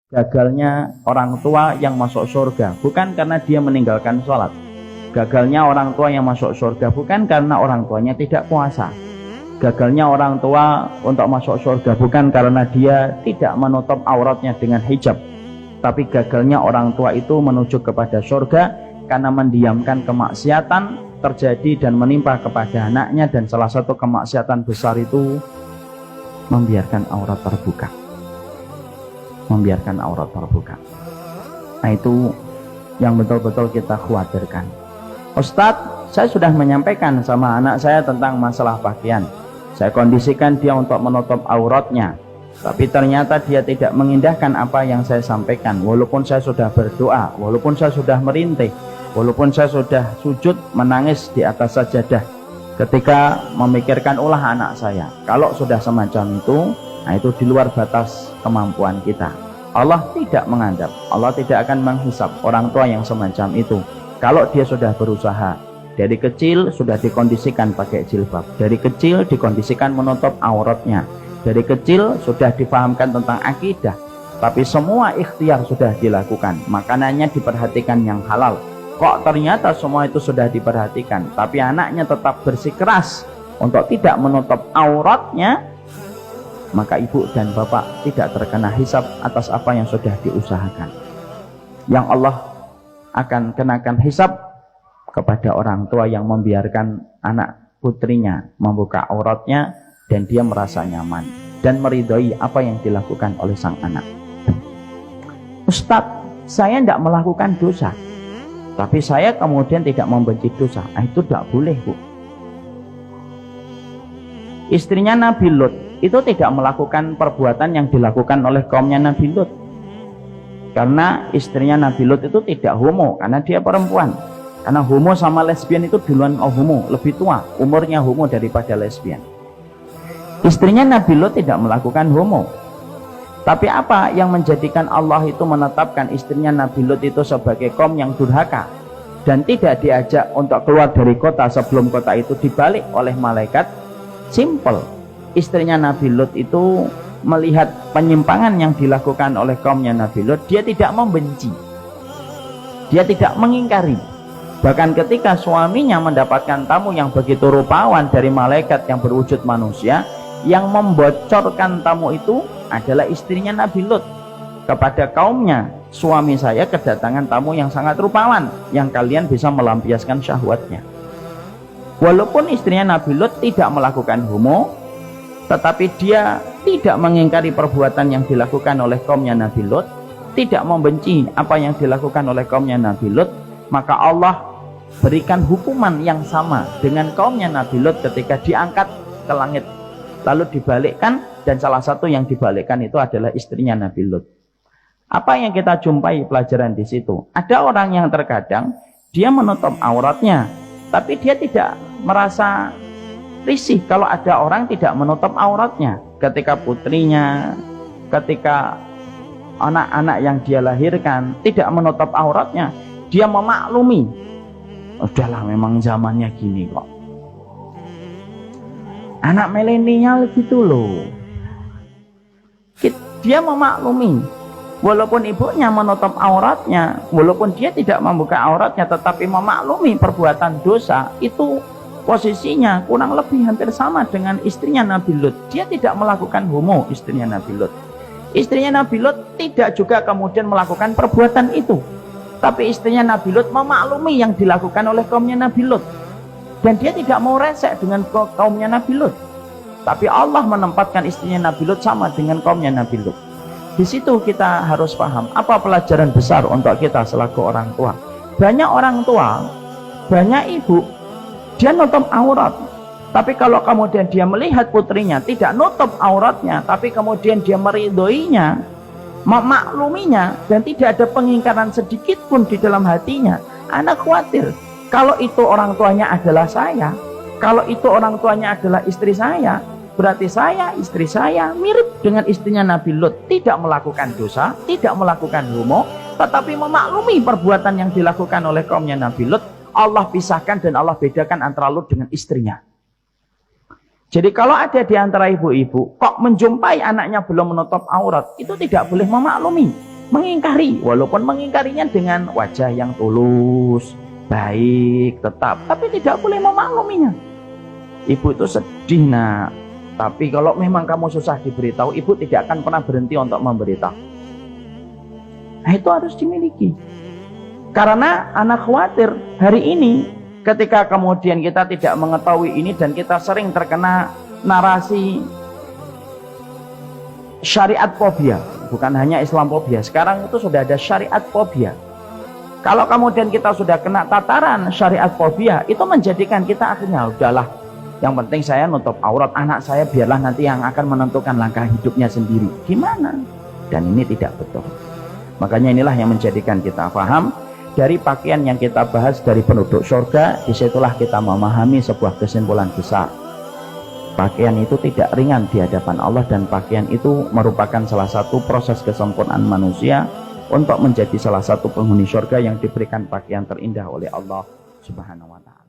Gagalnya orang tua yang masuk surga bukan karena dia meninggalkan sholat. Gagalnya orang tua yang masuk surga bukan karena orang tuanya tidak puasa. Gagalnya orang tua untuk masuk surga bukan karena dia tidak menutup auratnya dengan hijab. Tapi gagalnya orang tua itu menuju kepada surga karena mendiamkan kemaksiatan terjadi dan menimpa kepada anaknya. Dan salah satu kemaksiatan besar itu membiarkan aurat terbuka. Membiarkan aurat terbuka. Nah, itu yang betul-betul kita khawatirkan. Ustadz, saya sudah menyampaikan sama anak saya tentang masalah pakaian. Saya kondisikan dia untuk menutup auratnya, tapi ternyata dia tidak mengindahkan apa yang saya sampaikan. Walaupun saya sudah berdoa, walaupun saya sudah merintih, walaupun saya sudah sujud menangis di atas sajadah ketika memikirkan ulah anak saya. Kalau sudah semacam itu, nah itu di luar batas kemampuan kita. Allah tidak mengadab, Allah tidak akan menghisap orang tua yang semacam itu. Kalau dia sudah berusaha, dari kecil sudah dikondisikan pakai jilbab, dari kecil dikondisikan menutup auratnya, dari kecil sudah difahamkan tentang akidah, tapi semua ikhtiar sudah dilakukan, makanannya diperhatikan yang halal. Kok ternyata semua itu sudah diperhatikan, tapi anaknya tetap bersikeras untuk tidak menutup auratnya, maka ibu dan bapak tidak terkena hisab atas apa yang sudah diusahakan. Yang Allah akan kenakan hisab kepada orang tua yang membiarkan anak putrinya membuka auratnya dan dia merasa nyaman dan meridhoi apa yang dilakukan oleh sang anak. Ustadz, saya tidak melakukan dosa, tapi saya kemudian tidak membenci dosa. Nah, itu tidak boleh, Bu. Istrinya Nabi Lut itu tidak melakukan perbuatan yang dilakukan oleh kaumnya Nabi Lut, karena istrinya Nabi Lut itu tidak homo, karena dia perempuan. Karena homo sama lesbian itu duluan homo, lebih tua umurnya homo daripada lesbian. Istrinya Nabi Lut tidak melakukan homo. Tapi apa yang menjadikan Allah itu menetapkan istrinya Nabi Lut itu sebagai kaum yang durhaka dan tidak diajak untuk keluar dari kota sebelum kota itu dibalik oleh malaikat? Simple. Istrinya Nabi Lut itu melihat penyimpangan yang dilakukan oleh kaumnya Nabi Lut, dia tidak membenci, dia tidak mengingkari. Bahkan ketika suaminya mendapatkan tamu yang begitu rupawan dari malaikat yang berwujud manusia, yang membocorkan tamu itu adalah istrinya Nabi Lut kepada kaumnya, suami saya kedatangan tamu yang sangat rupawan yang kalian bisa melampiaskan syahwatnya. Walaupun istrinya Nabi Lut tidak melakukan homo, tetapi dia tidak mengingkari perbuatan yang dilakukan oleh kaumnya Nabi Lut, tidak membenci apa yang dilakukan oleh kaumnya Nabi Lut, maka Allah berikan hukuman yang sama dengan kaumnya Nabi Lut ketika diangkat ke langit lalu dibalikkan, dan salah satu yang dibalikkan itu adalah istrinya Nabi Lut. Apa yang kita jumpai pelajaran di situ? Ada orang yang terkadang dia menutup auratnya, tapi dia tidak merasa risih kalau ada orang tidak menutup auratnya. Ketika putrinya, ketika anak-anak yang dia lahirkan tidak menutup auratnya, dia memaklumi, udahlah memang zamannya gini kok. Anak milenial gitu loh. Dia memaklumi, walaupun ibunya menutup auratnya, walaupun dia tidak membuka auratnya, tetapi memaklumi perbuatan dosa itu. Posisinya kurang lebih hampir sama dengan istrinya Nabi Lut. Dia tidak melakukan homo, istrinya Nabi Lut. Istrinya Nabi Lut tidak juga kemudian melakukan perbuatan itu, tapi istrinya Nabi Lut memaklumi yang dilakukan oleh kaumnya Nabi Lut, dan dia tidak mau resek dengan kaumnya Nabi Lut. Tapi Allah menempatkan istrinya Nabi Lut sama dengan kaumnya Nabi Lut. Di situ kita harus paham apa pelajaran besar untuk kita selaku orang tua. Banyak orang tua, banyak ibu, dia nutup aurat, tapi kalau kemudian dia melihat putrinya tidak nutup auratnya, tapi kemudian dia meridhoinya, memakluminya, dan tidak ada pengingkaran sedikit pun di dalam hatinya, anak khawatir kalau itu orang tuanya adalah saya, kalau itu orang tuanya adalah istri saya, berarti saya, istri saya mirip dengan istrinya Nabi Lut, tidak melakukan dosa, tidak melakukan homo, tetapi memaklumi perbuatan yang dilakukan oleh kaumnya Nabi Lut. Allah pisahkan dan Allah bedakan antara Lut dengan istrinya. Jadi kalau ada di antara ibu-ibu kok menjumpai anaknya belum menutup aurat, itu tidak boleh memaklumi. mengingkari, walaupun mengingkarinya dengan wajah yang tulus, baik, tetap, tapi tidak boleh memakluminya. Ibu itu sedih nak, tapi kalau memang kamu susah diberitahu, ibu tidak akan pernah berhenti untuk memberitahu. Nah, itu harus dimiliki. Karena anak khawatir hari ini ketika kemudian kita tidak mengetahui ini dan kita sering terkena narasi syariat fobia, bukan hanya Islam fobia, sekarang itu sudah ada syariat fobia. Kalau kemudian kita sudah kena tataran syariat fobia, itu menjadikan kita akhirnya udahlah, yang penting saya nutup aurat anak saya, biarlah nanti yang akan menentukan langkah hidupnya sendiri. Gimana? Dan ini tidak betul. Makanya inilah yang menjadikan kita paham dari pakaian yang kita bahas dari penduduk surga. Disitulah kita memahami sebuah kesimpulan besar. Pakaian itu tidak ringan di hadapan Allah, dan pakaian itu merupakan salah satu proses kesempurnaan manusia untuk menjadi salah satu penghuni surga yang diberikan pakaian terindah oleh Allah Subhanahu wa ta'ala.